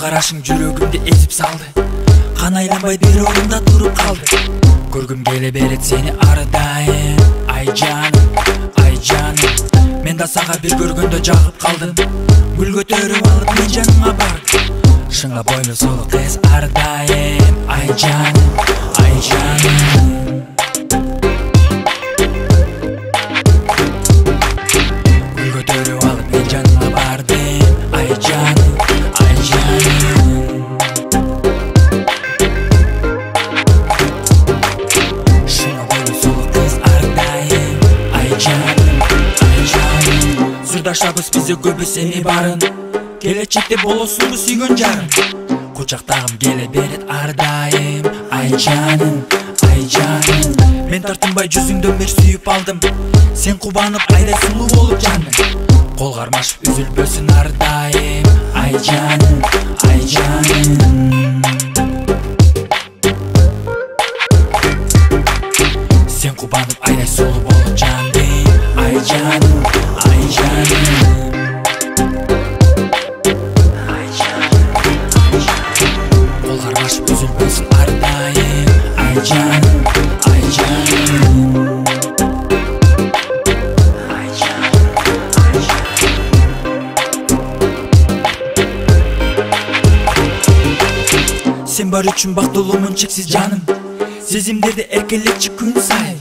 карашың жүрөгүмдү эзип салды. Кан айланбай бир орунда туруп калды. Көргүм келе берет сени ар дайым. Ай жаным, ай жаным, мен да сага бир көргөндө жагып калдым. Гүл көтөрүп алып мен жаныңа бардым. Шыңга бойлуу сулуу кыз ар дайым. Ай жаным, ай жаным. Гүл көтөрүп алып мен жаныңа бардым. Ай жаным, ай жаным. Шыңга бойлуу сулуу кыз ар дайым. Ай жаным, ай жаным. Сырдаштабыз бизде көбү сени барын. Келечекте болосуңбу сүйгөн жарым. Кучактагым келе берет ар дайым. Ай жаным, ай жаным. Мен тартынбай жүзүңдөн бер сүйүп алдым. Сен кубанып айдай сулуу болуп жандың. Кол кармашып үзүлбөсүн ар дайым. Ай жаным, ай жаным. Сен кубанып айдай сулуу болуп жандың. Ай жаным, ай жаным. Üzülmesin ar daim. Ay canım, ay canım. Ay canım, ay canım. Sen бар üçün бактылуумун чексиз жаным. Сезимдерди эркелетчи күн сайын.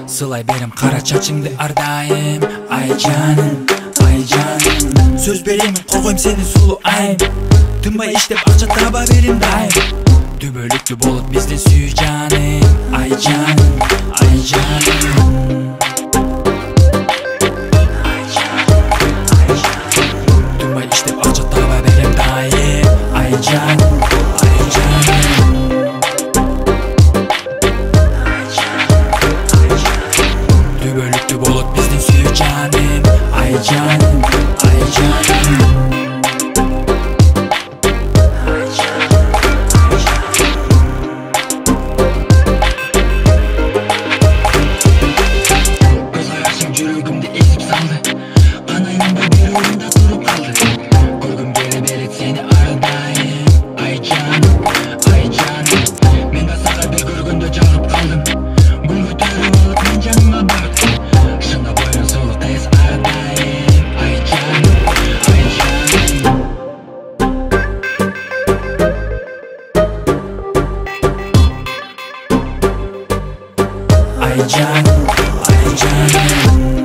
Сылай берем кара чачыңды ар дайым. Ай жаным, ай жаным. Сөз беремин коргойм сени сулуу айым. Тынбай иштеп акча таба берем дайым. Түбөлүктүү болот биздин сүйүү жаным. Ай жаным, ай жаным. Ай жаным, ай жаным. Тынбай иштеп акча таба берем дайым. Ай жаным, ай жаным. Ай жаным, ай жаным. Түбөлүктүү болот биздин сүйүү жаным. Ай жаным, ай жаным. Ay canım, ay canım.